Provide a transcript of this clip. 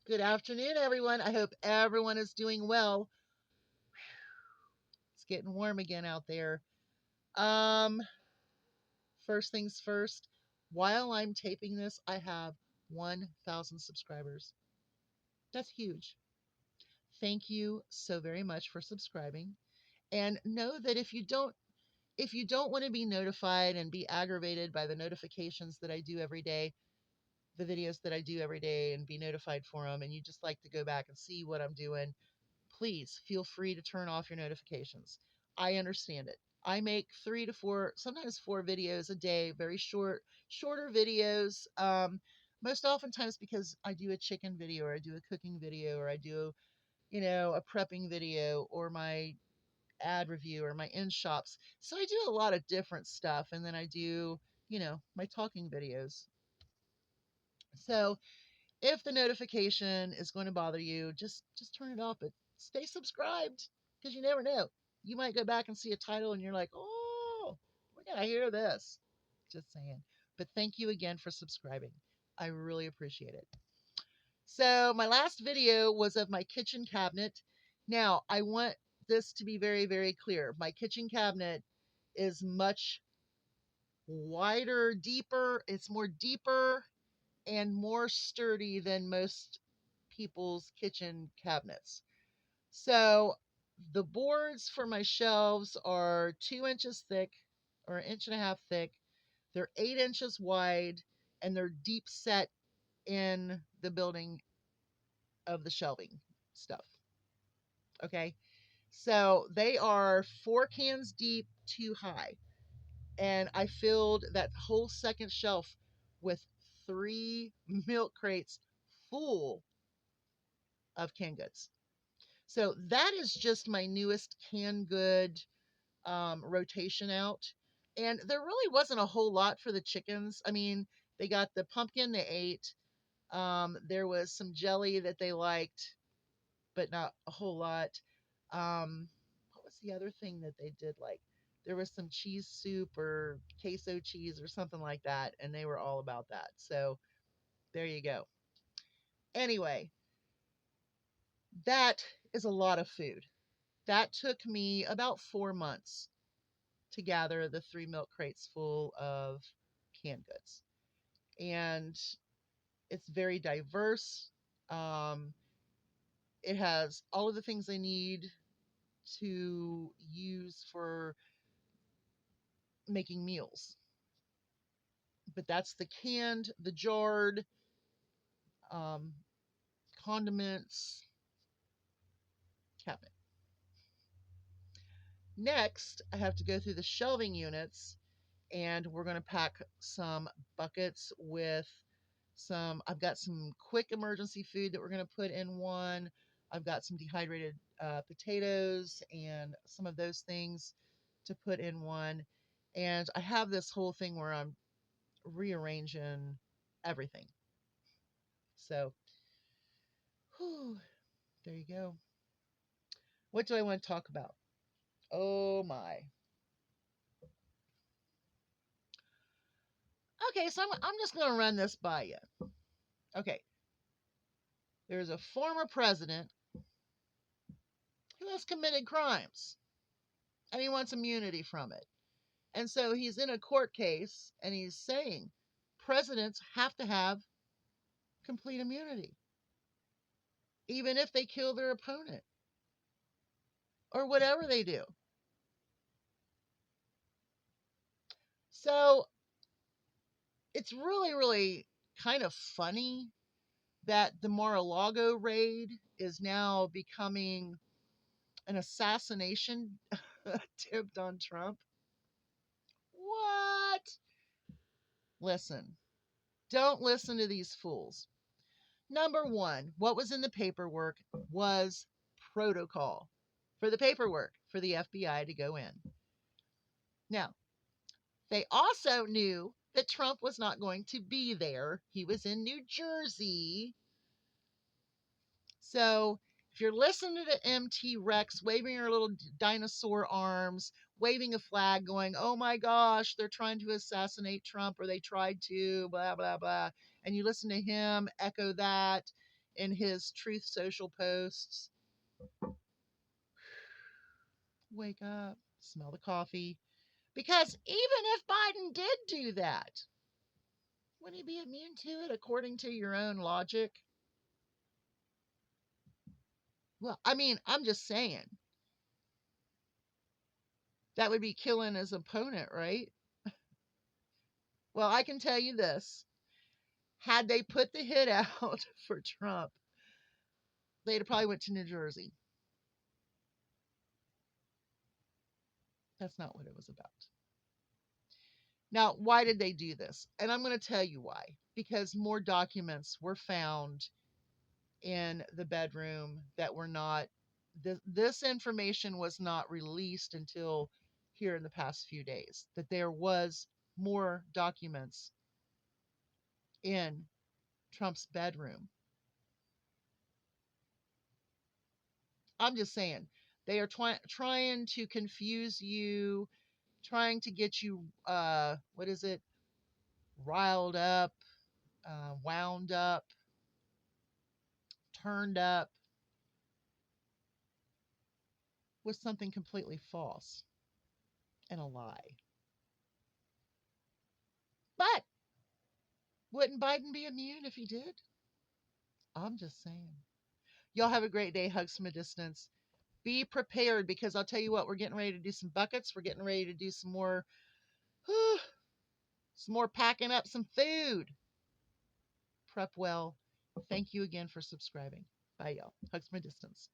Good afternoon, everyone. I hope everyone is doing well. It's getting warm again out there. Um, First things first, while I'm taping this, I have 1,000 subscribers. That's huge. Thank you so very much for subscribing. And know that if you don't want to be notified and be aggravated by the notifications that I do every day, the videos that I do every day and be notified for them, and you just like to go back and see what I'm doing, please feel free to turn off your notifications. I understand it. I make 3 to 4, sometimes 4 videos a day, very shorter videos. Most oftentimes because I do a chicken video or I do a cooking video or I do, a prepping video or my ad review or my in shops. So I do a lot of different stuff. And then I do, my talking videos. So if the notification is going to bother you, just turn it off, but stay subscribed because you never know. You might go back and see a title and you're like, "Oh, we got to hear this." Just saying. But thank you again for subscribing. I really appreciate it. So, my last video was of my kitchen cabinet. Now, I want this to be very, very clear. My kitchen cabinet is much wider, deeper. It's more deeper and more sturdy than most people's kitchen cabinets. So the boards for my shelves are 2 inches thick or an inch and a half thick. They're 8 inches wide and they're deep set in the building of the shelving stuff. Okay. So they are 4 cans deep, 2 high. And I filled that whole second shelf with 3 milk crates full of canned goods. So that is just my newest canned good rotation out. And there really wasn't a whole lot for the chickens. I mean, they got the pumpkin they ate. There was some jelly that they liked, but not a whole lot. What was the other thing that they did like? There was some cheese soup or queso cheese or something like that, and they were all about that. So there you go. Anyway, that is a lot of food. That took me about 4 months to gather the 3 milk crates full of canned goods. And it's very diverse. Um, it has all of the things I need to use for making meals. But that's the canned, the jarred, um, condiments cabinet. Next, I have to go through the shelving units and we're going to pack some buckets with I've got some quick emergency food that we're going to put in one. I've got some dehydrated potatoes and some of those things to put in one. And I have this whole thing where I'm rearranging everything. So, whew, there you go. What do I want to talk about? Oh my. Okay, so I'm just going to run this by you. Okay, there's a former president who has committed crimes and he wants immunity from it. And so he's in a court case and he's saying presidents have to have complete immunity, even if they kill their opponent or whatever they do. So it's really, really kind of funny that the Mar-a-Lago raid is now becoming an assassination attempt on Trump. What? Listen, don't listen to these fools. Number one, what was in the paperwork was protocol for the paperwork for the FBI to go in. Now, they also knew that Trump was not going to be there. He was in New Jersey. So if you're listening to MT Rex waving her little dinosaur arms, waving a flag, going, "Oh my gosh, they're trying to assassinate Trump, or they tried to, blah, blah, blah," and you listen to him echo that, in his Truth Social posts. Wake up, smell the coffee. Because even if Biden did do that, would he be immune to it according to your own logic? Well, I mean, I'm just saying. That would be killing his opponent, right? Well, I can tell you this. Had they put the hit out for Trump, they'd have probably went to New Jersey. That's not what it was about. Now, why did they do this? And I'm going to tell you why. Because more documents were found in the bedroom that were not, this information was not released until here in the past few days, that there was more documents in Trump's bedroom. I'm just saying, they are trying to confuse you, trying to get you, what is it, riled up, wound up, turned up with something completely false and a lie. But wouldn't Biden be immune if he did? I'm just saying. Y'all have a great day. Hugs from a distance. Be prepared because I'll tell you what, we're getting ready to do some buckets. We're getting ready to do whew, some more packing up some food. Prep well. Thank you again for subscribing. Bye, y'all. Hugs from a distance.